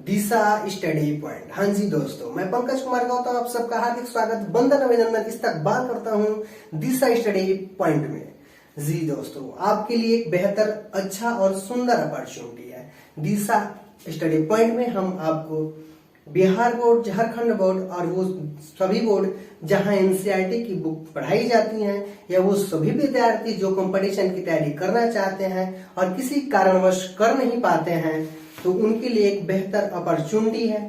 दिशा study point. हाँ जी दोस्तों, मैं पंकज कुमार गौतम आप सबका हार्दिक स्वागत, वंदन अभिनंदन, इस्तकबाल करता हूँ दिशा स्टडी पॉइंट में। जी दोस्तों, आपके लिए एक बेहतर, अच्छा और सुंदर अपॉर्चुनिटी है। दिशा स्टडी पॉइंट में हम आपको बिहार बोर्ड, झारखंड बोर्ड और वो सभी बोर्ड जहां एनसीईआरटी की बुक पढ़ाई जाती हैं, या वो सभी विद्यार्थी जो कंपटीशन की तैयारी करना चाहते हैं और किसी कारणवश कर नहीं पाते हैं, तो उनके लिए एक बेहतर अपॉर्चुनिटी है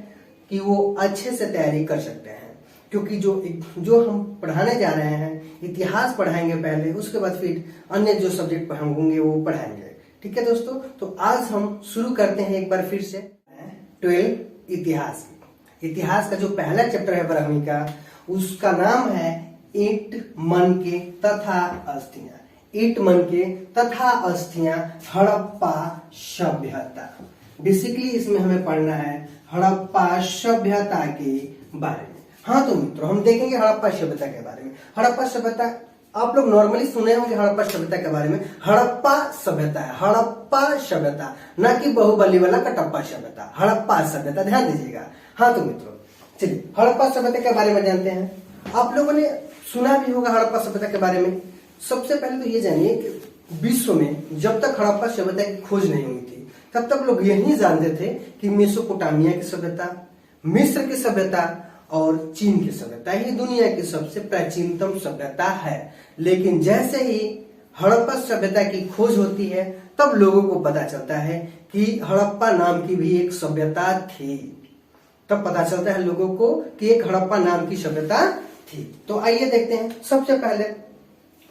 कि वो अच्छे से तैयारी कर सकते हैं। क्योंकि जो हम पढ़ाने जा रहे हैं, इतिहास पढ़ाएंगे पहले, उसके बाद फिर अन्य जो सब्जेक्ट होंगे वो पढ़ाएंगे। ठीक है दोस्तों, तो आज हम शुरू करते हैं एक बार फिर से 12 इतिहास। इतिहास का जो पहला चैप्टर है 12वीं का, उसका नाम है ईंट, मनके तथा अस्थियां। ईंट, मनके तथा अस्थियां, हड़प्पा सभ्यता। बेसिकली इसमें हमें पढ़ना है हड़प्पा सभ्यता के बारे में। हाँ तो मित्रों, हम देखेंगे हड़प्पा सभ्यता के बारे में। हड़प्पा सभ्यता आप लोग नॉर्मली सुने होंगे हड़प्पा सभ्यता के बारे में। हड़प्पा सभ्यता है, हड़प्पा सभ्यता, ना कि बाहुबली वाला कटप्पा सभ्यता। हड़प्पा सभ्यता, ध्यान दीजिएगा। हाँ तो मित्रों, चलिए हड़प्पा सभ्यता के बारे में जानते हैं। आप लोगों ने सुना भी होगा हड़प्पा सभ्यता के बारे में। सबसे पहले तो ये जानिए कि विश्व में जब तक हड़प्पा सभ्यता की खोज नहीं हुई थी, तब तक लोग यही जानते थे कि मेसोपोटामिया की सभ्यता, मिस्र की सभ्यता और चीन की सभ्यता ही दुनिया की सबसे प्राचीनतम सभ्यता है। लेकिन जैसे ही हड़प्पा सभ्यता की खोज होती है, तब लोगों को पता चलता है कि हड़प्पा नाम की भी एक सभ्यता थी। तब पता चलता है लोगों को कि एक हड़प्पा नाम की सभ्यता थी। तो आइए देखते हैं। सबसे पहले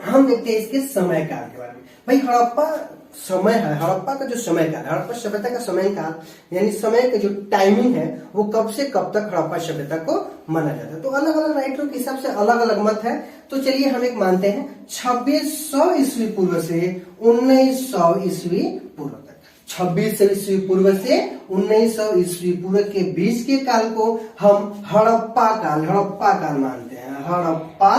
हम देखते हैं इसके समय काल के बारे में। भाई हड़प्पा समय है, हड़प्पा का जो समय काल, हड़प्पा सभ्यता का समय काल यानी समय का जो टाइमिंग है, वो कब से कब तक हड़प्पा सभ्यता को माना जाता है। तो अलग अलग राइटरों के हिसाब से अलग अलग मत है। तो चलिए हम एक मानते हैं 2600 ईस्वी पूर्व से 1900 ईस्वी पूर्व तक। 2600 ईस्वी पूर्व से 1900 ईस्वी पूर्व के बीच के काल को हम हड़प्पा काल मानते हैं। हड़प्पा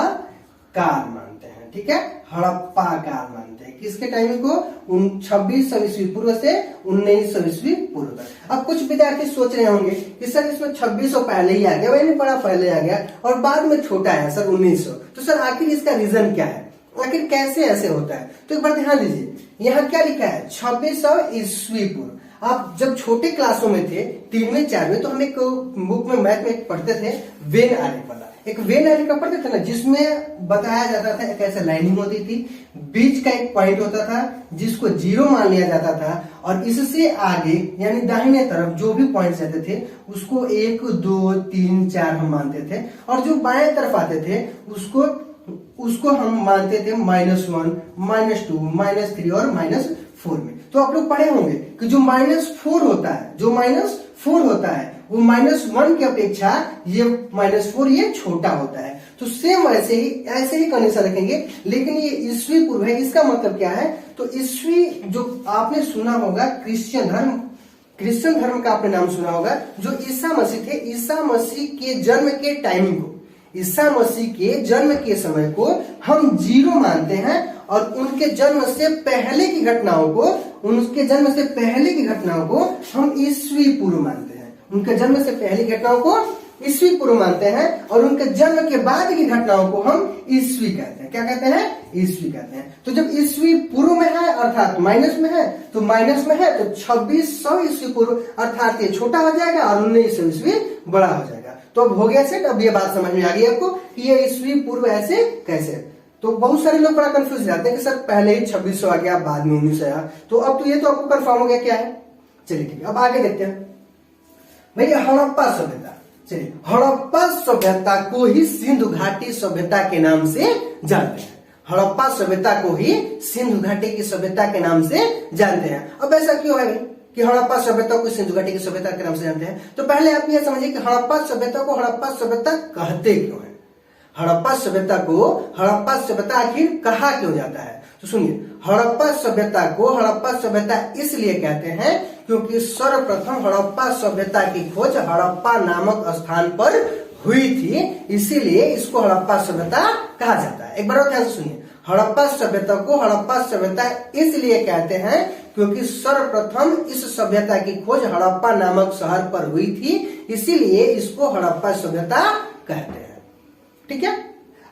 काल मानते हैं, ठीक है। हड़प्पा काल मानते हैं किसके टाइमिंग को? 2600 ईस्वी पूर्व से 1900 ईस्वी पूर्व तक। अब कुछ विद्यार्थी सोच रहे होंगे कि सर इसमें 2600 पहले ही आ गया, वही बड़ा पहले आ गया और बाद में छोटा है सर 1900। तो सर आखिर इसका रीजन क्या है, आखिर कैसे ऐसे होता है? तो एक बार ध्यान दीजिए, यहाँ क्या लिखा है 2600 ईस्वी पूर्व। आप जब छोटे क्लासों में थे, 3वीं 4वीं, तो हम एक बुक में मैथ में पढ़ते थे वेन आरेख वाला। एक वेन आरेख का पढ़ते थे ना, जिसमें बताया जाता था एक ऐसे लाइनिंग होती थी, बीच का एक पॉइंट होता था जिसको 0 मान लिया जाता था, और इससे आगे यानी दाहिने तरफ जो भी पॉइंट्स रहते थे उसको 1 2 3 4 हम मानते थे, और जो बाएं तरफ आते थे उसको हम मानते थे -1 -2 -3 और -4 में। तो आप लोग पढ़े होंगे कि जो -4 होता है, वो -1 की अपेक्षा ये -4 ये छोटा होता है। तो सेम ऐसे ही कंडीशन रखेंगे। लेकिन ये ईस्वी पूर्व है, इसका मतलब क्या है? तो ईस्वी जो आपने सुना होगा क्रिश्चियन धर्म का आपने नाम सुना होगा। जो ईसा मसीह थे, ईसा मसीह के जन्म के टाइमिंग को, ईसा मसीह के जन्म के समय को हम 0 मानते हैं, और उनके जन्म से पहले की घटनाओं को हम ईस्वी पूर्व मानते हैं। उनके जन्म से पहले घटनाओं को ईस्वी पूर्व मानते हैं, और उनके जन्म के बाद की घटनाओं को हम ईस्वी कहते हैं। क्या कहते हैं? ईस्वी कहते हैं। तो जब ईस्वी पूर्व में है अर्थात माइनस में है, तो 2600 ईस्वी पूर्व अर्थात ये छोटा हो जाएगा और 1900 ईस्वी बड़ा हो जाएगा। तो अब हो गया सेट। अब ये बात समझ में आ गई आपको कि ये ईस्वी पूर्व ऐसे कैसे। तो बहुत सारे लोग बड़ा कंफ्यूज जाते हैं कि सर पहले ही 2600 आ गया, बाद में 1900 आया। तो अब तो ये तो आपको कंफर्म हो गया क्या है। चलिए ठीक है, अब आगे देखते हैं भैया हड़प्पा सभ्यता। चलिए, हड़प्पा सभ्यता को ही सिंधु घाटी सभ्यता के नाम से जानते हैं। हड़प्पा सभ्यता को ही सिंधु घाटी की सभ्यता के नाम से जानते हैं। अब ऐसा क्यों है कि हड़प्पा सभ्यता को सिंधु घाटी की सभ्यता के नाम से जानते हैं? तो पहले आप ये समझिए कि हड़प्पा सभ्यता को हड़प्पा सभ्यता कहते क्यों है। हड़प्पा सभ्यता को हड़प्पा सभ्यता आखिर कहा क्यों जाता है? तो सुनिए, हड़प्पा सभ्यता को हड़प्पा सभ्यता इसलिए कहते हैं क्योंकि सर्वप्रथम हड़प्पा सभ्यता की खोज हड़प्पा नामक स्थान पर हुई थी, इसीलिए इसको हड़प्पा सभ्यता कहा जाता है। एक बार ध्यान से सुनिए, हड़प्पा सभ्यता को हड़प्पा सभ्यता इसलिए कहते हैं क्योंकि सर्वप्रथम इस सभ्यता की खोज हड़प्पा नामक शहर पर हुई थी, इसीलिए इसको हड़प्पा सभ्यता कहते हैं। ठीक है,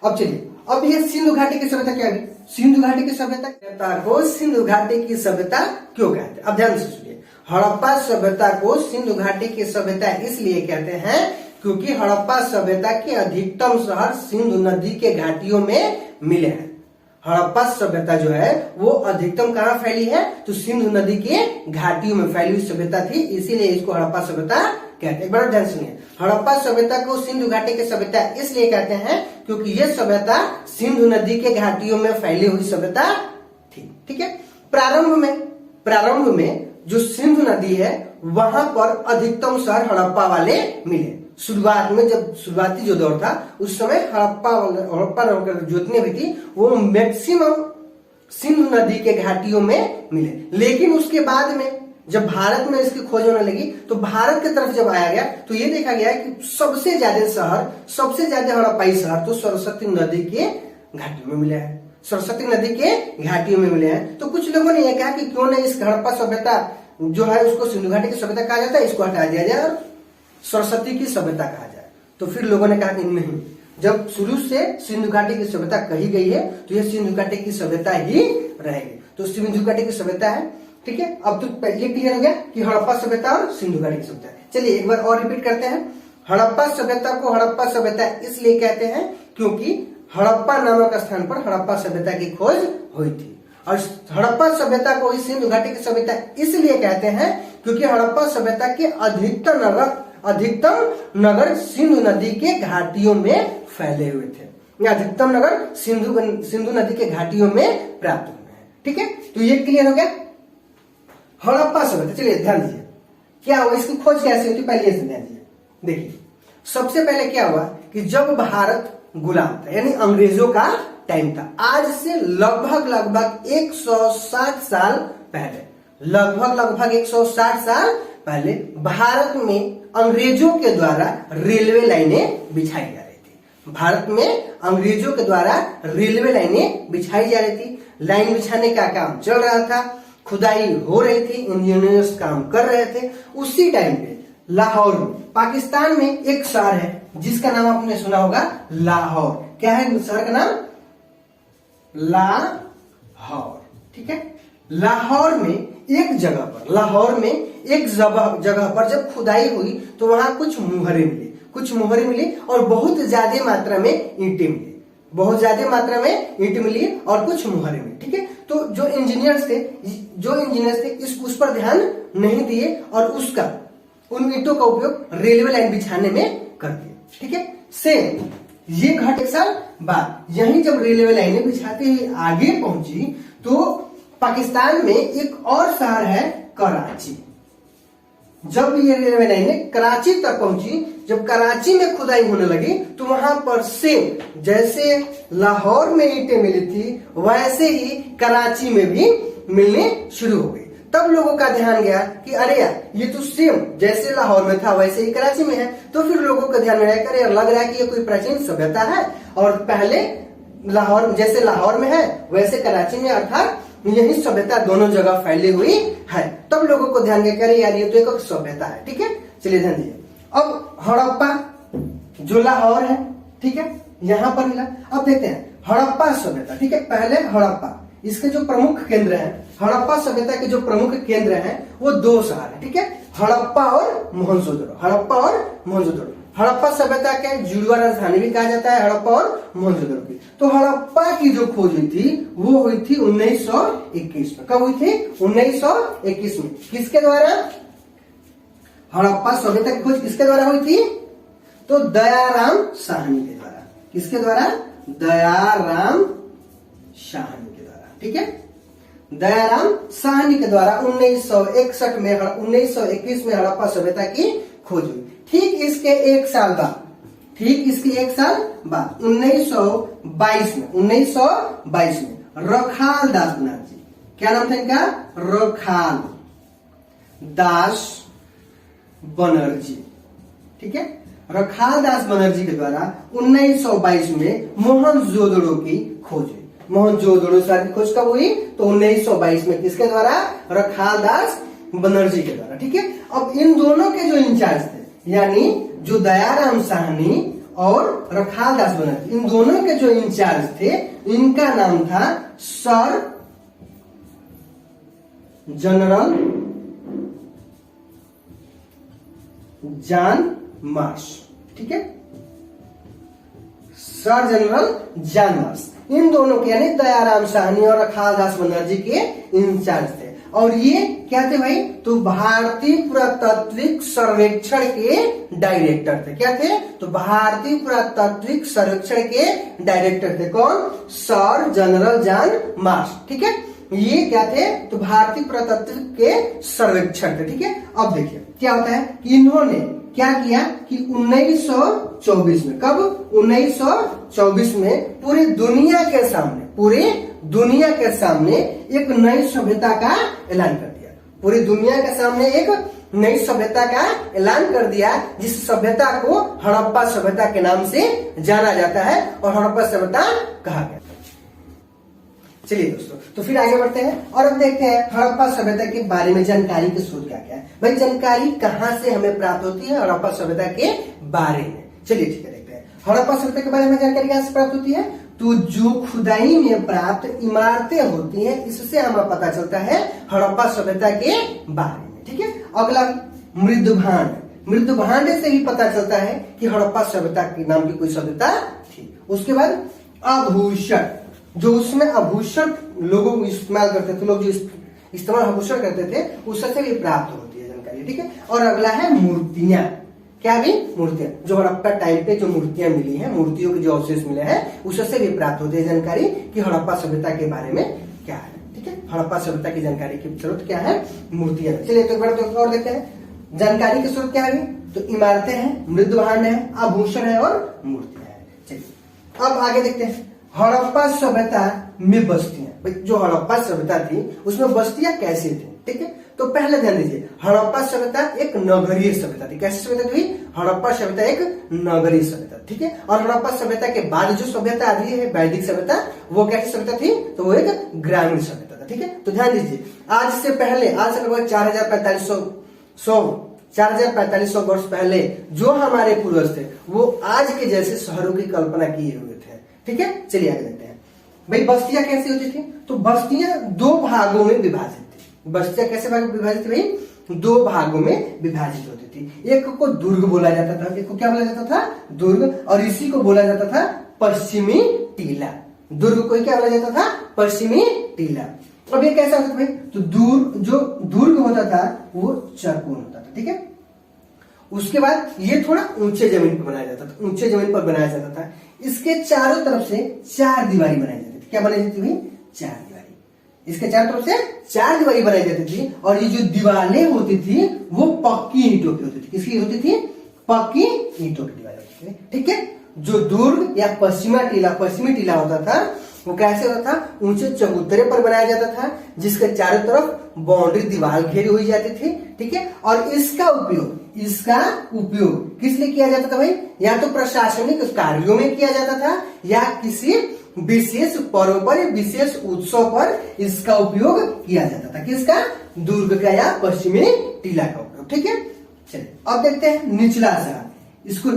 अब चलिए, अब ये सिंधु घाटी की सभ्यता क्या हुई? सिंधु घाटी की सभ्यता को सिंधु घाटी की सभ्यता क्यों कहते हैं? अब ध्यान से सुनिए, हड़प्पा सभ्यता को सिंधु घाटी की सभ्यता इसलिए कहते हैं क्योंकि हड़प्पा सभ्यता के अधिकतम शहर सिंधु नदी के घाटियों में मिले हैं। हड़प्पा सभ्यता जो है वो अधिकतम कहाँ फैली है? तो सिंधु नदी के घाटियों में फैली हुई सभ्यता थी, इसीलिए इसको हड़प्पा सभ्यता कहते हैं। एक बार ध्यान सुनिए, हड़प्पा सभ्यता को सिंधु घाटी की सभ्यता इसलिए कहते हैं क्योंकि यह सभ्यता सिंधु नदी के घाटियों में फैली हुई सभ्यता थी। ठीक है, प्रारंभ में जो सिंधु नदी है वहां पर अधिकतम शहर हड़प्पा वाले मिले। शुरुआत में जब शुरुआती जो दौर था उस समय हड़प्पा जितने भी थी वो मैक्सिमम सिंधु नदी के घाटियों में मिले। लेकिन उसके बाद में जब भारत में इसकी खोज होने लगी तो भारत की तरफ जब आया गया तो ये देखा गया कि सबसे ज्यादा हड़प्पाई शहर तो सरस्वती नदी के घाटियों में मिले हैं। सरस्वती नदी के घाटियों में मिले हैं। तो कुछ लोगों ने यह कहा कि क्यों न इस हड़प्पा सभ्यता जो है उसको सिंधु घाटी की सभ्यता कहा जाता है, इसको हटा दिया जाए और सरस्वती की सभ्यता कहा जाए। तो फिर लोगों ने कहा कि नहीं, जब शुरू से सिंधु घाटी की सभ्यता कही गई है तो यह सिंधु घाटी की सभ्यता ही रहेगी। तो सिंधु घाटी की सभ्यता है। ठीक है, अब तो ये क्लियर हो गया कि हड़प्पा सभ्यता और सिंधु घाटी की सभ्यता। चलिए एक बार और रिपीट करते हैं। हड़प्पा सभ्यता को हड़प्पा सभ्यता इसलिए कहते हैं क्योंकि हड़प्पा नामक स्थान पर हड़प्पा सभ्यता की खोज हुई थी। और हड़प्पा सभ्यता को ही सिंधु घाटी की सभ्यता इसलिए कहते हैं क्योंकि हड़प्पा सभ्यता के अधिकतम नगर सिंधु नदी के घाटियों में फैले हुए थे। अधिकतम नगर सिंधु नदी के घाटियों में प्राप्त हुए हैं। ठीक है, तो ये क्लियर हो गया हड़प्पा सभ्यता। चलिए ध्यान दीजिए क्या हुआ, इसकी खोज कैसे होती पहले से ध्यान दीजिए। देखिए सबसे पहले क्या हुआ कि जब भारत गुलाम था यानी अंग्रेजों का टाइम था, आज से लगभग 160 साल पहले, लगभग 160 साल पहले भारत में अंग्रेजों के द्वारा रेलवे लाइनें बिछाई जा रही थी। भारत में अंग्रेजों के द्वारा रेलवे लाइनें बिछाई जा रही थी। लाइन बिछाने का काम चल रहा था, खुदाई हो रही थी, इंजीनियर्स काम कर रहे थे। उसी टाइम पे लाहौर में, पाकिस्तान में एक शहर है जिसका नाम आपने सुना होगा लाहौर। क्या है शहर का नाम? लाहौर। ठीक है, लाहौर में एक जगह पर जब खुदाई हुई तो वहां कुछ मुहरे मिली और बहुत ज्यादा मात्रा में ईंटें मिली और कुछ मुहरे मिली। ठीक है, तो जो इंजीनियर्स थे उस पर ध्यान नहीं दिए और उन ईंटों का उपयोग रेलवे लाइन बिछाने में कर दिए। ठीक है, सेम ये घटना एक साल बाद यही जब रेलवे लाइनें बिछाते हुए आगे पहुंची तो पाकिस्तान में एक और शहर है कराची। जब ये रेलवे लाइनें कराची तक पहुंची, जब कराची में खुदाई होने लगी तो वहां पर सेम जैसे लाहौर में ईंटें मिली थी वैसे ही कराची में भी मिलने शुरू हो गई। तब लोगों का ध्यान गया कि अरे यार ये तो सेम जैसे लाहौर में था वैसे ही कराची में है। तो फिर लोगों का ध्यान में आया कि अरे लग रहा है कि ये कोई प्राचीन सभ्यता है और पहले जैसे लाहौर में है वैसे कराची में, अर्थात यही सभ्यता दोनों जगह फैली हुई है। तब लोगों को ध्यान गया कि अरे यार ये तो एक सभ्यता है। ठीक है, चलिए ध्यान दीजिए। अब हड़प्पा जो लाहौर है, ठीक है, यहां पर मिला। अब देखते हैं हड़प्पा सभ्यता। ठीक है, पहले हड़प्पा, इसके जो प्रमुख केंद्र हैं, हड़प्पा सभ्यता के जो प्रमुख केंद्र हैं वो दो शहर है। ठीक है, हड़प्पा और मोहनजोदड़ो। हड़प्पा सभ्यता के जुड़वा राजधानी भी कहा जाता है हड़प्पा और मोहनजोदड़ो की। तो हड़प्पा की जो खोज हुई थी वो हुई थी 1921 में। कब हुई थी? 1921 में। किसके द्वारा? हड़प्पा सभ्यता की खोज किसके द्वारा हुई थी? तो दयाराम साहनी के द्वारा। किसके द्वारा? दयाराम साहनी के द्वारा। ठीक है, दयाराम साहनी के द्वारा 1921 में हड़प्पा सभ्यता की खोज हुई। ठीक इसके एक साल बाद 1922 में रखाल दास बनर्जी, क्या नाम था इनका? रखाल दास बनर्जी। ठीक है, रखाल दास बनर्जी के द्वारा 1922 में मोहनजोदड़ो की खोज हुई। मोहनजोदड़ो शहर की खोज कब हुई? तो 1922 में। किसके द्वारा? रखालदास बनर्जी के द्वारा। ठीक है, अब इन दोनों के जो इंचार्ज थे, यानी जो दयाराम साहनी और रखालदास बनर्जी, इन दोनों के जो इंचार्ज थे, इनका नाम था सर जनरल जॉन मार्श। ठीक है, सर जनरल जॉन मार्श इन दोनों के, यानी दयाराम साहनी और रखालदास बनर्जी के इंचार्ज थे। और ये क्या थे भाई? तो भारतीय पुरातात्विक सर्वेक्षण के डायरेक्टर थे। क्या थे? तो भारतीय पुरातात्विक सर्वेक्षण के डायरेक्टर थे। कौन? Sir general John Marsh. ठीक है, ये क्या थे? तो भारतीय पुरातत्व के सर्वेक्षण थे। ठीक है, अब देखिए क्या होता है कि इन्होंने क्या किया कि 1924 में, कब? 1924 में पूरी दुनिया के सामने एक नई सभ्यता का ऐलान कर दिया। पूरी दुनिया के सामने एक नई सभ्यता का ऐलान कर दिया, जिस सभ्यता को हड़प्पा सभ्यता के नाम से जाना जाता है और हड़प्पा सभ्यता कहा गया। चलिए दोस्तों, तो फिर आगे बढ़ते हैं और अब देखते हैं हड़प्पा सभ्यता के बारे में जानकारी के स्रोत क्या क्या है। भाई जानकारी कहाँ से हमें प्राप्त होती है हड़प्पा सभ्यता के बारे में? चलिए ठीक है, देखते हैं हड़प्पा सभ्यता के बारे में जानकारी कहाँ से प्राप्त होती है। तो जो खुदाई में प्राप्त इमारतें होती हैं, इससे हमें पता चलता है हड़प्पा सभ्यता के बारे में। ठीक है, अगला मृदभांड से भी पता चलता है कि हड़प्पा सभ्यता के नाम की कोई सभ्यता थी। उसके बाद आभूषण, जो उसमें आभूषण लोगों इस्तेमाल करते थे, लोग जो इस्तेमाल आभूषण करते थे, उससे भी प्राप्त होती है जानकारी। ठीक है, और अगला है मूर्तियां। क्या भी? मूर्तियां, जो हड़प्पा टाइम पे जो मूर्तियां मिली हैं, मूर्तियों के जो अवशेष मिले हैं, उससे भी प्राप्त होती है जानकारी कि हड़प्पा सभ्यता के बारे में क्या है। ठीक है, हड़प्पा सभ्यता की जानकारी की स्रोत क्या है? मूर्तियां। चलिए तो एक बार और देखते हैं जानकारी के स्रोत क्या है। तो इमारतें हैं, मृदभांड है, आभूषण है और मूर्तियां है। चलिए अब आगे देखते हैं हड़प्पा सभ्यता में बस्तियां। जो हड़प्पा सभ्यता थी उसमें बस्तियां कैसे थी? ठीक है, तो पहले ध्यान दीजिए, हड़प्पा सभ्यता एक नगरीय सभ्यता थी। कैसी सभ्यता थी? हड़प्पा सभ्यता एक नगरीय सभ्यता। ठीक है, और हड़प्पा सभ्यता के बाद जो सभ्यता आती है वैदिक सभ्यता, वो कैसी सभ्यता थी? तो वो एक ग्रामीण सभ्यता था। ठीक है, तो ध्यान दीजिए, आज से लगभग 4,4500 वर्ष पहले जो हमारे पूर्वज थे, वो आज के जैसे शहरों की कल्पना किए हुए थे। ठीक है, चलिए आगे देखते हैं। भाई बस्तियां कैसी होती थी? तो बस्तियां दो भागों में विभाजित थी। बस्तियां कैसे विभाजित थी भाई? दो भागों में विभाजित होती थी। एक को दुर्ग बोला जाता था, एक को क्या बोला जाता था? दुर्ग, और इसी को बोला जाता था पश्चिमी टीला। दुर्ग को क्या बोला जाता था? पश्चिमी टीला। अब ये कैसा होता था भाई? तो जो दुर्ग होता था वो चरकोन होता था। ठीक है, उसके बाद ये थोड़ा ऊंचे जमीन पर बनाया जाता था, ऊंचे जमीन पर बनाया जाता था। इसके चारों तरफ से 4 दीवारी बनाई जाती थी। क्या बनाई जाती थी? 4 दीवारी। इसके चारों तरफ से 4 दीवारी बनाई जाती थी, और ये जो दीवारें होती थी वो पक्की ईंटों की होती थी। किसकी होती थी? पक्की ईंटों की दीवारें होती थी। ठीक है, जो दुर्ग या पश्चिमी टीला होता था, वो कैसे होता था? ऊंचे चबूतरे पर बनाया जाता था, जिसके चारों तरफ बाउंड्री दीवार घेरी हुई जाती थी। ठीक है, और इसका उपयोग किस लिए किया जाता था भाई? या तो प्रशासनिक कार्यों में किया जाता था, या किसी विशेष पर्व पर, विशेष उत्सव पर इसका उपयोग किया जाता था। किसका? दुर्ग का या पश्चिमी टीला का उपयोग। ठीक है, चलिए अब देखते हैं निचला शहर। इसको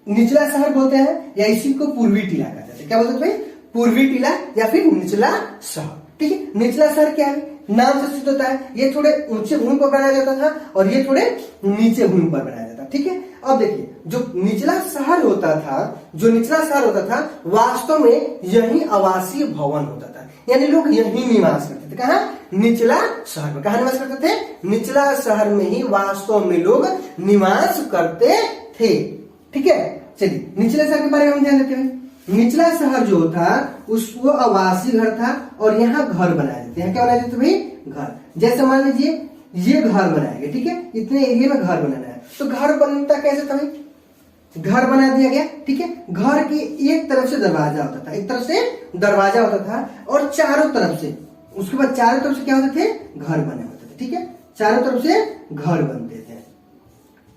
निचला शहर बोलते हैं, या इसी को पूर्वी टीला कहते हैं। क्या बोलते हैं भाई? पूर्वी टीला या फिर निचला शहर। ठीक है, निचला शहर क्या है? नाम से सिद्ध होता है, ये थोड़े ऊंचे भूमि पर बनाया जाता था और ये थोड़े नीचे भूमि पर बनाया जाता था। ठीक है, अब देखिए, जो निचला शहर होता था वास्तव में यही आवासीय भवन होता था, यानी लोग यही निवास करते थे। कहाँ? निचला शहर में। कहाँ निवास करते थे? निचला शहर में ही वास्तव में लोग निवास करते थे। ठीक है, चलिए निचले शहर के बारे में हम ध्यान देते हैं। निचला शहर जो था उसको आवासीय घर था, और यहाँ घर बनाए जाते हैं। क्या बनाए जाते भाई? घर। जैसे मान लीजिए ये घर बनाएंगे। ठीक है, इतने एरिया में घर बनाना है, तो घर बनता कैसे था भाई? घर बना दिया गया। ठीक है, घर की एक तरफ से दरवाजा होता था, एक तरफ से दरवाजा होता था, और चारों तरफ से, उसके बाद चारों तरफ से क्या होते थे? घर बने होते थे। ठीक है, चारों तरफ से घर बनते थे।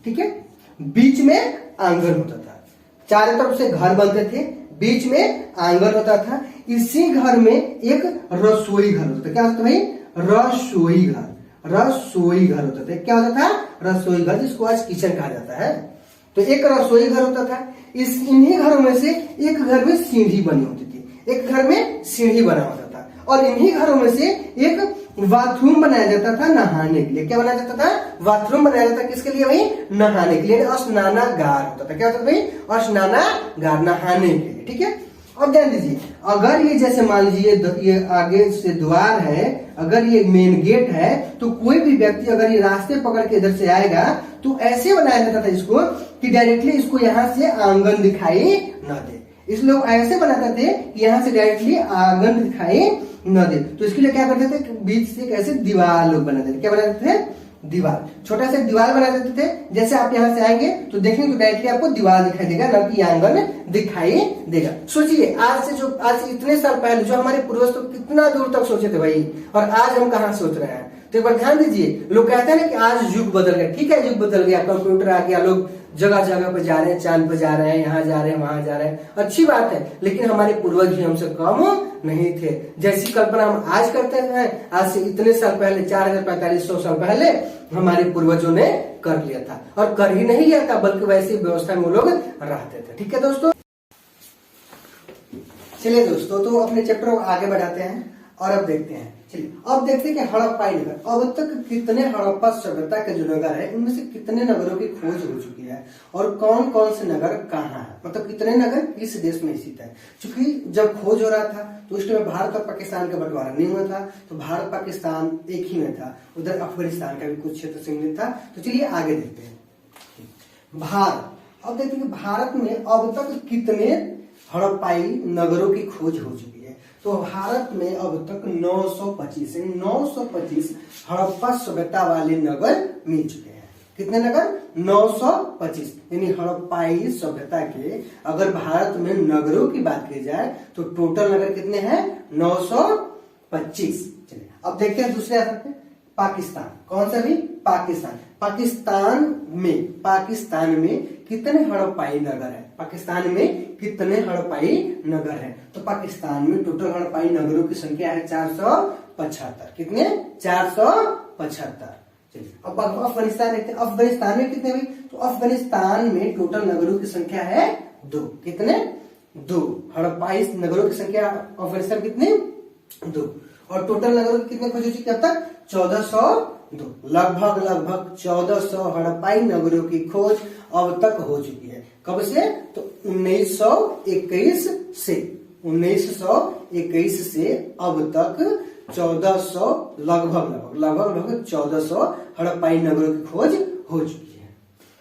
ठीक है, बीच में आंगन होता था। चारों तरफ से घर बनते थे, बीच में आंगन होता था। इसी घर में एक रसोई घर होता था। क्या होता था भाई? रसोई घर। रसोई घर होता था। क्या होता था? रसोई घर, जिसको आज किचन कहा जाता है। तो एक रसोई घर होता था। इन्हीं घरों में से एक घर में सीढ़ी बनी होती थी। एक घर में सीढ़ी बना होता था और इन्हीं घरों में से एक बाथरूम बनाया जाता था नहाने के लिए। क्या बनाया जाता था? बाथरूम बनाया जाता था। किसके लिए भाई? नहाने के लिए। स्नानागार होता था। क्या होता था भाई? स्नानागार, नहाने के लिए। ठीक है। अब ध्यान दीजिए, अगर ये जैसे मान लीजिए ये आगे से द्वार है, अगर ये मेन गेट है, तो कोई भी व्यक्ति अगर ये रास्ते पकड़ के इधर से आएगा तो ऐसे बनाया जाता था इसको कि डायरेक्टली इसको यहाँ से आंगन दिखाई न दे। इस लोग ऐसे बनाते थे कि यहाँ से डायरेक्टली आंगन दिखाई न दे। तो इसके लिए क्या करते थे? बीच से एक ऐसे दीवार लोग बनाते थे। क्या बनाते थे? दीवार। छोटा सा दीवार बना देते थे। जैसे आप यहाँ से आएंगे तो देखेंगे तो डायरेक्टली आपको दीवार दिखाई देगा, न कि आंगन दिखाई देगा। सोचिए, आज से इतने साल पहले जो हमारे पूर्वज तो कितना दूर तक सोचे थे भाई, और आज हम कहाँ सोच रहे हैं। तो एक बार ध्यान दीजिए, लोग कहते हैं ना कि आज युग बदल गया। ठीक है, युग बदल गया, कंप्यूटर आ गया, लोग जगह जगह पे जा रहे हैं, चांद पे जा रहे हैं, यहाँ जा रहे हैं, वहां जा रहे हैं, अच्छी बात है। लेकिन हमारे पूर्वज भी हमसे कम नहीं थे। जैसी कल्पना हम आज करते हैं, आज से इतने साल पहले, 4500 साल पहले हमारे पूर्वजों ने कर लिया था। और कर ही नहीं लिया था, बल्कि वैसी व्यवस्था में वो लोग रहते थे। ठीक है दोस्तों, चलिए दोस्तों, तो अपने चैप्टर को आगे बढ़ाते हैं और अब देखते हैं। चलिए अब देखते हैं कि हड़प्पाई नगर, अब तक कितने हड़प्पा सभ्यता के जो नगर है उनमें से कितने नगरों की खोज हो चुकी है और कौन कौन से नगर कहाँ है, मतलब कितने नगर किस देश में स्थित है। क्योंकि जब खोज हो रहा था तो उस टाइम भारत और पाकिस्तान का बंटवारा नहीं हुआ था, तो भारत पाकिस्तान एक ही में था, उधर अफगानिस्तान का भी कुछ क्षेत्र सीमित था। तो चलिए आगे देखते हैं। भारत, अब देखते हैं कि भारत में अब तक कितने हड़प्पाई नगरों की खोज हो चुकी है। तो भारत में अब तक 925 हड़प्पा सभ्यता वाले नगर मिल चुके हैं। कितने नगर? 925, यानी हड़प्पाई सभ्यता के अगर भारत में नगरों की बात की जाए तो टोटल नगर कितने हैं? 925। चलिए अब देखते हैं दूसरे आधार पे, पाकिस्तान। कौन सा भी? पाकिस्तान। पाकिस्तान में कितने हड़प्पाई नगर है? पाकिस्तान में कितने हड़प्पाई नगर है? तो पाकिस्तान में टोटल हड़प्पाई नगरों की संख्या है 475। कितने? 475। चलिए अब अफगानिस्तान देखते हैं। अफगानिस्तान में कितने हुई? तो अफगानिस्तान में टोटल नगरों की संख्या है 2। कितने? 2 हड़प्पाई नगरों की संख्या अफगानिस्तान कितने? 2। और टोटल नगरों की कितने खोज हो चुकी है अब तक? 1402। लगभग 1400 हड़प्पाई नगरों की खोज अब तक हो चुकी है। कब से? तो 1921 से 1921 से अब तक 1400 लगभग 1400 हड़प्पाई नगरों की खोज हो चुकी है।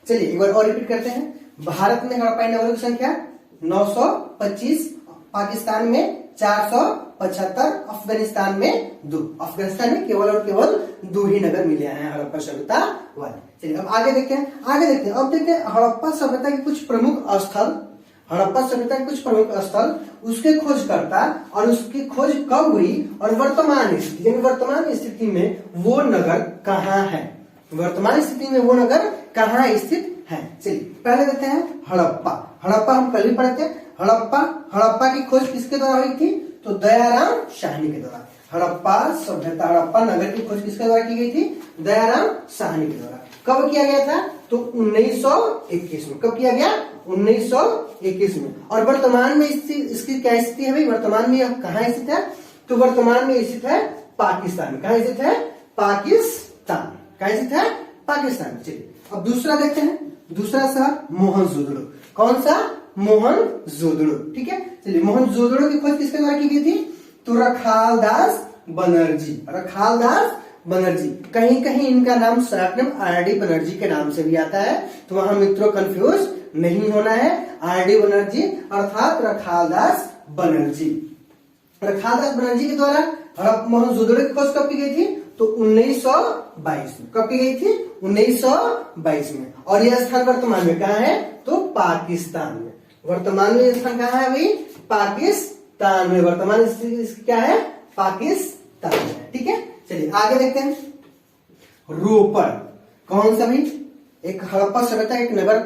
चलिए एक बार और रिपीट करते हैं। भारत में हड़प्पाई नगरों की संख्या 925, पाकिस्तान में 475, अफगानिस्तान में 2। अफगानिस्तान में केवल और केवल 2 ही नगर मिले हैं हड़प्पा सभ्यता वाले। चलिए अब आगे देखते हैं। अब देखते हैं हड़प्पा सभ्यता के कुछ प्रमुख स्थल। हड़प्पा सभ्यता के कुछ प्रमुख स्थल, उसके खोजकर्ता और उसकी खोज कब हुई और वर्तमान स्थिति, यानी वर्तमान स्थिति में वो नगर कहाँ है। वर्तमान स्थिति में वो नगर कहाँ स्थित है। चलिए पहले देखते हैं हड़प्पा हम कल ही पढ़े थे। हड़प्पा की खोज किसके द्वारा हुई थी? तो दयाराम साहनी के द्वारा। हड़प्पा नगर की खोज किसके द्वारा की गई थी? दयाराम साहनी के द्वारा। कब किया गया था? तो 1921 में। कब किया गया? 1921 में। और वर्तमान में इसकी क्या स्थिति है भाई? वर्तमान में यह कहाँ स्थित है? तो वर्तमान में स्थित है पाकिस्तान में। कहाँ स्थित है? पाकिस्तान। कहाँ स्थित है? पाकिस्तान। चलिए अब दूसरा देखते हैं। दूसरा शहर मोहनजोदड़ो। कौन सा? मोहनजोदड़ो। ठीक है, चलिए मोहनजोदड़ो की खोज किसके द्वारा की गई थी? तो रखालदास बनर्जी। कहीं कहीं इनका नाम सरनेम आर.डी. बनर्जी के नाम से भी आता है, तो वहां मित्रों कंफ्यूज नहीं होना है। आर.डी. बनर्जी अर्थात रखालदास बनर्जी के द्वारा मोहनजोदड़ो की खोज कब की गई थी? तो 1922 में। कब की गई थी? 1922 में। और यह स्थान वर्तमान में कहाँ है? तो पाकिस्तान में। वर्तमान में स्थान कहाँ है भाई? पाकिस्तान में। वर्तमान स्थिति क्या है? पाकिस्तान में। ठीक है, चलिए आगे देखते हैं। रोपड़। कौन सा भाई? एक हड़प्पा सभ्यता एक नगर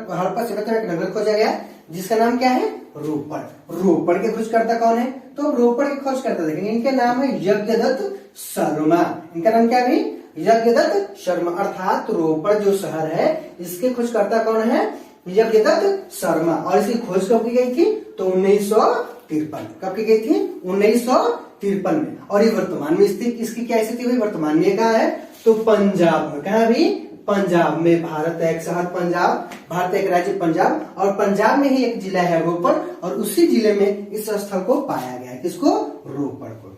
खोजा गया जिसका नाम क्या है, रोपड़। रोपड़ के खोजकर्ता कौन है, तो रोपड़ के खोजकर्ता देखेंगे, इनके नाम है यज्ञदत्त शर्मा। इनका नाम क्या है, यज्ञदत्त शर्मा। अर्थात रोपड़ जो शहर है इसके खोजकर्ता कौन है, यज्ञदत्त शर्मा। और इसकी खोज कब की गई थी, तो 1953। कब की गई थी, 1953 में। और ये वर्तमान में स्थित, इसकी क्या स्थिति हुई, वर्तमान में कहाँ है, तो पंजाब में। कहाँ भी, पंजाब में। भारत है एक शहर पंजाब, भारत एक राज्य पंजाब, और पंजाब में ही एक जिला है रोपड़, और उसी जिले में इस स्थल को पाया गया है। किसको, रोपड़ को।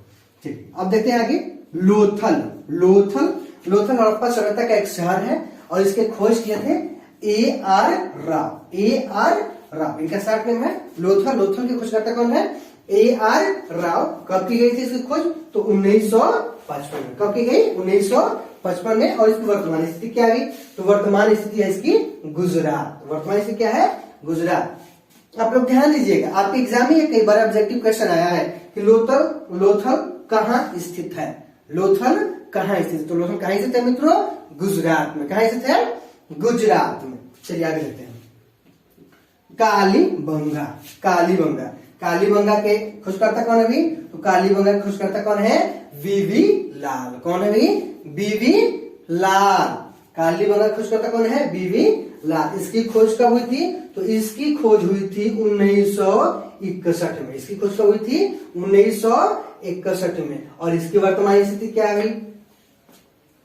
ठीक, अब देखते हैं आगे, लोथल। लोथल, लोथल हड़प्पा सभ्यता का एक शहर है, और इसके खोज किए थे A.R. राव। A.R. राव इनका शॉर्ट नेम है लोथल। लोथल के खोजकर्ता कौन है, A.R. राव। कब की गई थी इसकी खोज, तो 1955 में। कब की गई, 1955 में। और इसकी वर्तमान स्थिति क्या है, तो वर्तमान स्थिति है इसकी गुजरात। वर्तमान स्थिति क्या है, गुजरात। आप लोग ध्यान दीजिएगा, आपके एग्जाम में कई बार ऑब्जेक्टिव क्वेश्चन आया है कि लोथल कहाँ स्थित है, लोथल कहाँ स्थित है। तो लोथल कहाँ स्थित है मित्रों, गुजरात में। कहाँ स्थित है, गुजरात में। चलिए आगे देखते हैं, कालीबंगा। कालीबंगा, कालीबंगा के खोजकर्ता कौन है भी, तो कालीबंगा के खोजकर्ता कौन है, वीवी लाल। कौन है भी, वीवी लाल। कालीबंगा का खोजकर्ता कौन है, वीवी लाल। इसकी खोज कब हुई थी, तो इसकी खोज हुई थी 1961 में। इसकी खोज कब हुई थी, 1961 में। और इसकी वर्तमान स्थिति क्या है,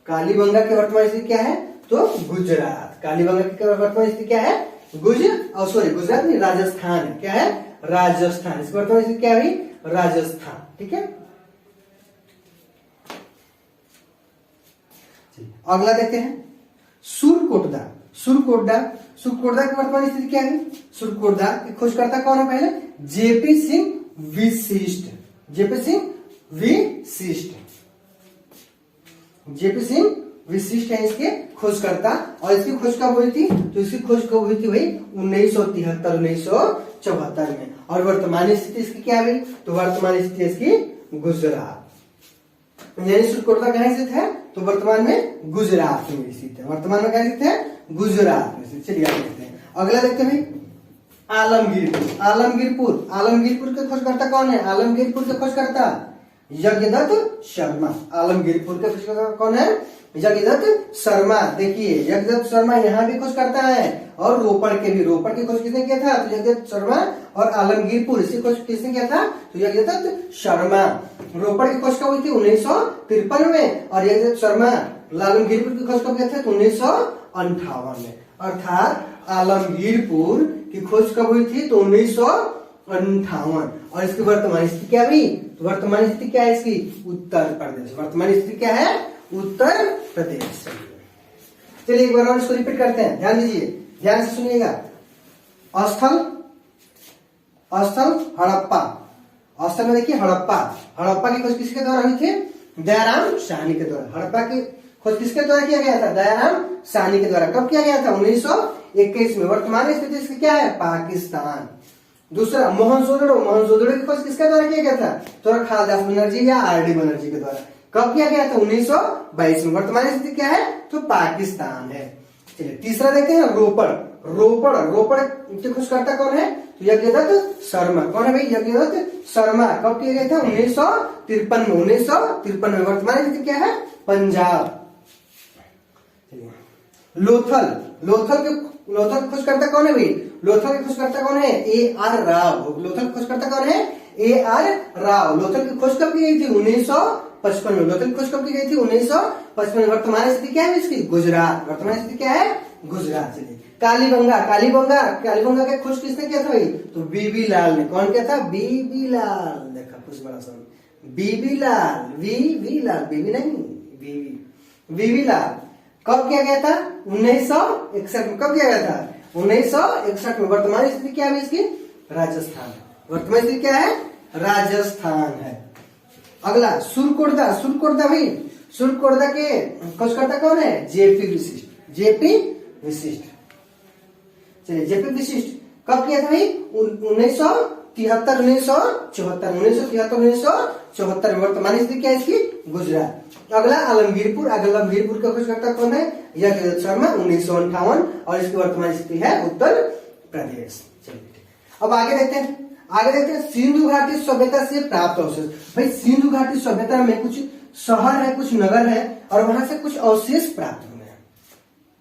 कालीबंगा की वर्तमान स्थिति क्या है, तो गुजरात। कालीबंगा की वर्तमान स्थिति क्या है, गुजरात नहीं, राजस्थान है। क्या है, राजस्थान। इसकी वर्तमान स्थिति क्या है, राजस्थान। ठीक है, अगला देखते हैं, सुरकोटदा। सुरकोटदा, सुरकोटदा की वर्तमान स्थिति क्या है, सुरकोटदा की खोजकर्ता कौन है, पहले जेपी सिंह विशिष्ट। जेपी सिंह विशिष्ट, जेपी सिंह विशिष्ट है इसके खोजकर्ता। और इसकी खोज कब हुई थी, तो इसकी खोज कब हुई थी भाई, 1973 1974 में। और वर्तमान स्थिति इसकी क्या है, तो वर्तमान स्थिति इसकी गुजरात। यानी सुरकोटदा कहाँ स्थित है, तो वर्तमान में गुजरात में स्थित है। वर्तमान में कहाँ स्थित है, गुजरात में स्थित। चलिए आगे देखते हैं, अगला देखते हैं भाई, आलमगीरपुर। आलमगीरपुर, आलमगीरपुर के खोजकर्ता कौन है, आलमगीरपुर के खोजकर्ता यज्ञदत्त शर्मा। आलमगीरपुर के खोजकर्ता कौन है, यज्ञदत्त शर्मा। देखिए यज्ञदत्त शर्मा यहाँ भी खोज करता है, और रोपड़ के भी। रोपड़ की खोज किसने किया था, तो यज्ञदत्त शर्मा। और आलमगीरपुर इसकी खोज किसने किया था, तो यज्ञदत्त शर्मा। रोपड़ की खोज कब हुई थी, 1953 में। और यज्ञदत्त शर्मा आलमगीरपुर की खोज कब किया था, तो 1958 में। अर्थात आलमगीरपुर की खोज कब हुई थी, तो 1958। और इसकी वर्तमान स्थिति क्या हुई, तो वर्तमान स्थिति क्या है इसकी, उत्तर प्रदेश। वर्तमान स्थिति क्या है, उत्तर प्रदेश। चलिए एक बार और इसको रिपीट करते हैं, ध्यान दीजिए, ध्यान से सुनिएगा। स्थल, स्थल हड़प्पा। स्थल में देखिए हड़प्पा। हड़प्पा की खोज किसके द्वारा हुई थी, दयाराम साहनी के द्वारा। हड़प्पा की खोज किसके द्वारा किया गया था, दयाराम साहनी के द्वारा। कब किया गया था, 1921 में। वर्तमान स्थिति इसकी क्या है, पाकिस्तान। दूसरा मोहनजोदड़ो। मोहनजोदड़ो की खोज किसके द्वारा किया गया था, तो खालदास बनर्जी या आर.डी. बनर्जी के द्वारा। कब किया गया था, 1922 में। वर्तमान स्थिति क्या है, तो पाकिस्तान है। चलिए तीसरा देखते हैं, रोपड़। रोपड़, रोपड़ की खोजकर्ता कौन है, तो यज्ञदत्त शर्मा। कौन है भाई, यज्ञदत्त शर्मा। कब किया गया था, 1953 में। 1953 में। वर्तमान स्थिति क्या है, पंजाब। लोथल, लोथल के खोजकर्ता कौन है भाई, लोथल के खोजकर्ता कौन है, A.R. राव। लोथल के खोजकर्ता कौन है, A.R. राव। लोथल की खोज कब की गई थी, 1955 में। लोथल की खोज कब की गई थी, 1955 में। वर्तमान स्थिति क्या है इसकी, गुजरात। वर्तमान स्थिति क्या है, गुजरात। चलिए कालीबंगा। कालीबंगा, कालीबंगा की खोज किसने किया था भाई, तो बीबी लाल ने। कौन किया था, बीबी लाल। देखा कुछ बड़ा सा, बीबी लाल, वी लाल, बीबी नहीं, बीबी लाल। कब किया गया था, 1961 में। कब किया गया था, 1961 में। वर्तमान स्थिति क्या है इसकी, राजस्थान। वर्तमान स्थिति क्या है, राजस्थान है। अगला सुरकोटदा। सुरकोटदा भाई, सुरकोटदा के खोजकर्ता कौन है, जेपी विशिष्ट। जेपी विशिष्ट। चलिए जेपी विशिष्ट कब किया था भाई, 1973 1974 1974 में। वर्तमान स्थिति क्या है इसकी, गुजरात। अगला आलमगीरपुर। आलमगीरपुर का खोजकर्ता कौन है, यज्ञदत्त शर्मा, 1958। और इसकी वर्तमान स्थिति है उत्तर प्रदेश। चलिए अब आगे देखते हैं, सिंधु घाटी सभ्यता से प्राप्त अवशेष। भाई सिंधु घाटी सभ्यता में कुछ शहर है, कुछ नगर है और वहां से कुछ अवशेष प्राप्त हुए हैं।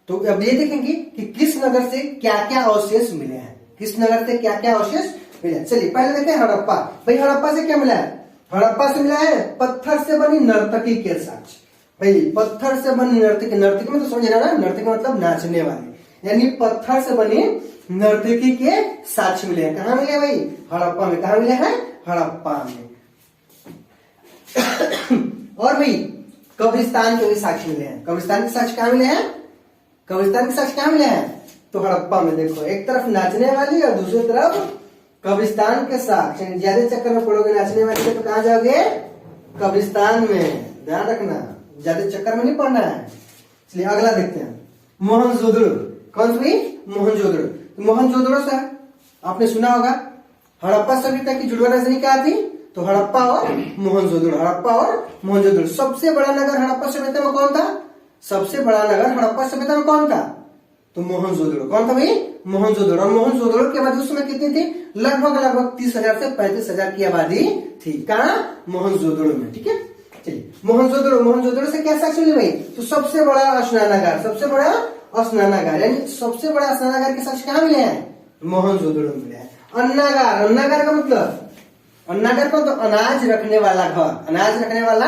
तो अब ये देखेंगे कि किस नगर से क्या क्या अवशेष मिले हैं, किस नगर से क्या क्या अवशेष मिले। चलिए पहले देखते हैं हड़प्पा। भाई हड़प्पा से क्या मिला है? हड़प्पा से मिला है पत्थर से बनी नर्तकी के साक्ष्य। भाई पत्थर से बनी नर्तकी, नर्तकी में तो समझ रहे ना, नर्तकी मतलब नाचने वाली, यानी पत्थर से बनी नर्तकी के साक्ष्य मिले हैं। कहाँ मिले भाई? हड़प्पा में। कहाँ मिले हैं? हड़प्पा में। और भाई कब्रिस्तान के भी साक्ष्य मिले हैं। कब्रिस्तान के साक्ष्य कहाँ मिले हैं? कब्रिस्तान के साक्ष्य कहाँ मिले हैं? तो हड़प्पा में। देखो एक तरफ नाचने वाली और दूसरी तरफ कब्रिस्तान के साक्ष्य। ज्यादा चक्कर में पड़ोगे नाचने वाली के तो कहाँ जाओगे? कब्रिस्तान में। ध्यान रखना, ज्यादा चक्कर में नहीं पड़ना है। चलिए अगला देखते हैं, मोहनजोदड़ो। कौन सी? मोहनजोदड़ो। मोहनजोदड़ो से आपने सुना होगा हड़प्पा सभ्यता की जुड़वा राजधानी क्या थी? तो हड़प्पा और मोहनजोदड़ो। हड़प्पा और मोहनजोदड़ो। सबसे बड़ा नगर हड़प्पा सभ्यता में कौन था? सबसे बड़ा नगर हड़प्पा सभ्यता में कौन था? तो मोहनजोदड़ो। कौन था भाई? मोहनजोदड़ो। और मोहनजोदड़ो की आबादी उस समय कितनी थी? लगभग 30,000 से 35,000 की आबादी थी। कहाँ? मोहनजोदड़ो में। ठीक है, चलिए मोहनजोदड़ो से क्या साक्ष्य मिले भाई? तो सबसे बड़ा स्नानागार, सबसे बड़ा स्नानागार, यानी सबसे बड़ा स्नानागार के साक्ष्य कहाँ मिले हैं? मोहनजोदड़ो मिले हैं। अन्नागार, अन्नागार का मतलब, अन्नागार को तो अनाज रखने वाला घर, अनाज रखने वाला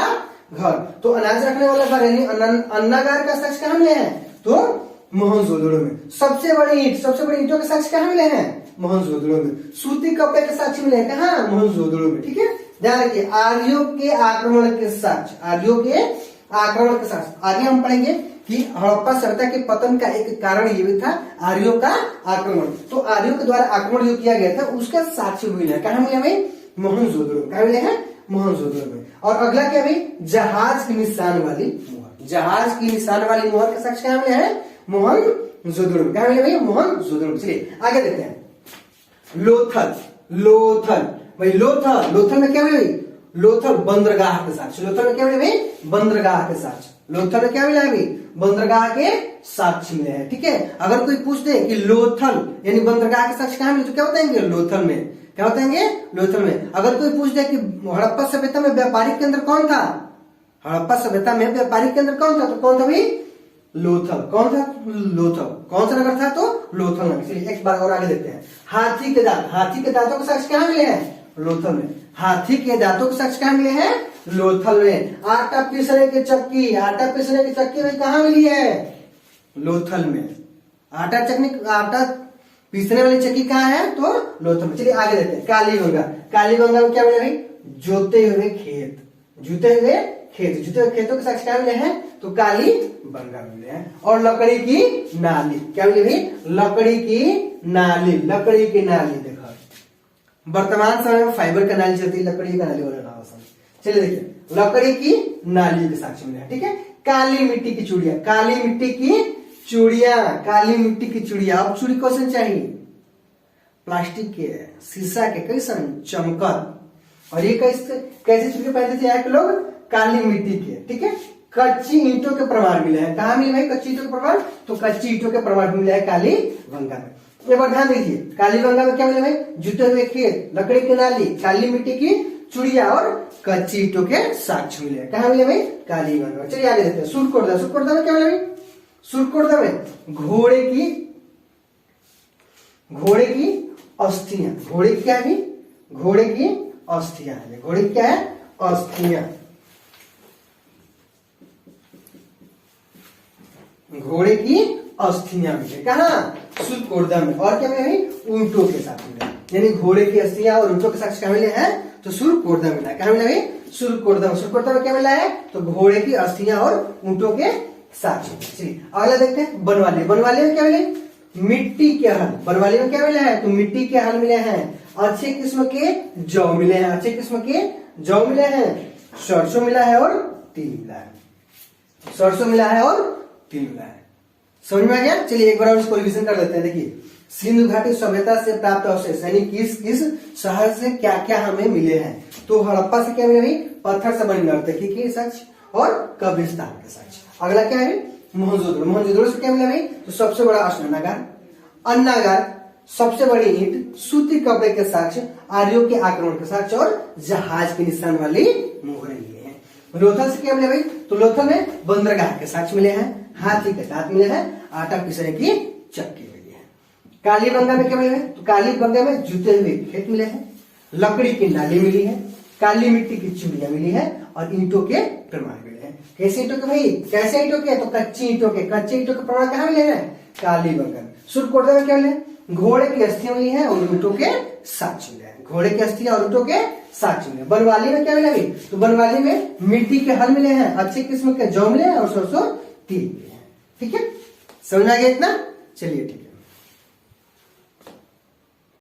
घर। तो अनाज रखने वाला घर यानी अन्नागार का साक्ष्य कहाँ मिले हैं? तो मोहनजोदड़ो में। सबसे बड़ी ईंट, सबसे बड़ी ईंटों के साक्ष्य कहाँ मिले हैं? मोहनजोदड़ो में। सूती कपड़े के साक्ष्य मिले हैं कहाँ? मोहनजोदड़ो में। ठीक है, ध्यान रखिए आर्यों के आक्रमण के साक्ष्य, आर्यों के आक्रमण के साक्ष्य। आगे हम पढ़ेंगे कि हड़प्पा सभ्यता के पतन का एक कारण ये भी था आर्यों का आक्रमण। तो आर्यों के द्वारा आक्रमण जो किया गया था उसका साक्ष्य मिला है। कहाँ मिला भाई? मोहनजोदड़ो। कहाँ मिले हैं? मोहनजोदड़ो में। और अगला क्या भाई? जहाज की निशान वाली मोहर। जहाज की निशान वाली मोहर के साक्ष्य कहाँ मिले हैं? मोहनजोदड़ो में। कहाँ मिले भाई? मोहनजोदड़ो। चलिए आगे देखते हैं, लोथल। लोथल भाई, लोथल, लोथल में क्या मिले भाई? लोथल बंदरगाह के साक्ष्य। लोथल में क्या मिले भाई? बंदरगाह के साक्ष्य। लोथल में क्या मिला है भाई? बंदरगाह के साक्ष्य मिले हैं। ठीक है, अगर कोई पूछ दे कि लोथल यानी बंदरगाह के साक्ष्य कहाँ मिले तो क्या बताएंगे? लोथल में। क्या बताएंगे? लोथल में। अगर कोई पूछ दे कि हड़प्पा सभ्यता में व्यापारिक केंद्र कौन था? हड़प्पा सभ्यता में व्यापारिक केंद्र कौन था? तो कौन था भाई? लोथल। कौन था? लोथल। कौन सा नगर था? तो लोथल नगर। चलिए एक बार और आगे देखते हैं, हाथी के दांत। हाथी के दांतों के साक्ष्य कहाँ मिले हैं? लोथल में। हाथी के दांतों के साक्ष्य कहाँ मिले हैं? लोथल में। आटा पीसने की चक्की, आटा पीसने की चक्की में कहाँ मिली है? लोथल में। आटा पीसने वाली चक्की कहाँ है? तो लोथल में। चलिए आगे देखते हैं, कालीबंगा। कालीबंगा में क्या मिले भाई? जोते हुए खेत, जुते हुए खेत। जुते हुए खेतों के साक्ष्य क्या मिले हैं? तो कालीबंगा मिले हैं। और लकड़ी की नाली। क्या मिली भाई? लकड़ी की नाली। लकड़ी की नाली। देखो वर्तमान समय में फाइबर का नाली चलती है, लकड़ी का नाली वाला नाम। चलिए देखिए, लकड़ी की नाली के साक्ष्य मिले हैं। ठीक है, काली मिट्टी की चूड़िया। काली मिट्टी की चूड़िया, काली मिट्टी की चूड़िया। अब चूड़ी कौन चाहिए? प्लास्टिक के, शीशा के, कैसन चमकत। और ये कैसे चूड़ी पहनते थे यहाँ के लोग? काली मिट्टी के। ठीक है, कच्ची ईंटों के प्रमाण मिले हैं। कहाँ मिले भाई कच्ची ईंटों के प्रमाण? तो कच्ची ईंटों के प्रमाण मिले हैं कालीबंगा में। एक बार ध्यान दीजिए, कालीबंगा में क्या मिले भाई? जुटे हुए खेत, लकड़ी की नाली, काली मिट्टी की चूड़िया और कच्ची ईंटों के साक्ष्य मिले। कहाँ मिले भाई? कालीबंगा। चलिए आगे देखते हैं, सुरकोटदा। सुरकोटदा में क्या मिले भाई? सुरकोटदा में घोड़े की अस्थियां। घोड़े की क्या है? घोड़े की अस्थियां है। घोड़े की क्या है? अस्थियां। घोड़े की अस्थियां मिले। कहाँ? सुरकोटदा में। और क्या मिले भाई? ऊंटों के साथ मिले, यानी घोड़े की अस्थियां और ऊंटों के साक्ष्य क्या मिले हैं? तो सुरकोटदा मिला। कहाँ मिला भाई? सुरकोटदा में। सुरकोटदा में क्या मिला है? तो घोड़े की अस्थियां और ऊंटों के साक्ष्य। चलिए अगला देखते हैं, बनवाली। बनवाली में क्या मिले? मिट्टी के हल। बनवाली में क्या मिला है? तो मिट्टी के हल मिले हैं। अच्छे किस्म के जौ मिले हैं। अच्छे किस्म के जौ मिले हैं। सरसों मिला है और तिल मिला है। सरसों मिला है और तिल मिला है। समझ में आ गया? चलिए एक बार इसको रिविजन कर लेते हैं। देखिए, सिंधु घाटी सभ्यता से प्राप्त अवशेष यानी किस शहर से क्या क्या हमें मिले हैं? तो हड़प्पा से क्या मिले भाई? पत्थर से बनी नर्तकी के साक्ष्य और कब्रिस्तान के साक्ष्य। अगला क्या है? मोहनजोदड़ो। मोहनजोदड़ो से क्या मिला भाई? तो सबसे बड़ा स्नानागार, अन्नागार, सबसे बड़ी ईंट, सूती कपड़े के साक्ष्य, आर्यों के आक्रमण के साक्ष्य और जहाज के निशान वाली मोहरें लिए हैं। लोथल से क्या मिले भाई? तो लोथल में बंदरगाह के साक्ष्य मिले हैं, हाथी के दांत मिले हैं, आटा पीसने की चक्की मिली है। कालीबंगा में क्या मिले हैं? तो कालीबंगा में जुते हुए खेत मिले हैं, लकड़ी की नाली मिली है, काली मिट्टी की चूड़ियां मिली है और ईंटों के प्रमाण मिले हैं। कैसे ईंटों के भाई? कैसे ईंटों के? तो कच्ची ईंटों के। कच्चे ईंटों के प्रमाण कहाँ मिले हैं? कालीबंगा में। सुरकोटदा में क्या मिले? घोड़े की अस्थियां मिली है और ऊंटों के साक्ष्य मिले हैं। घोड़े की अस्थियां और ऊंटों के साक्ष्य मिले। बनवाली में क्या मिला भाई? तो बनवाली में मिट्टी के हल मिले हैं, अच्छे किस्म के जौ मिले हैं और सरसों तिल मिले हैं। ठीक है, समझ आ गया इतना? चलिए ठीक।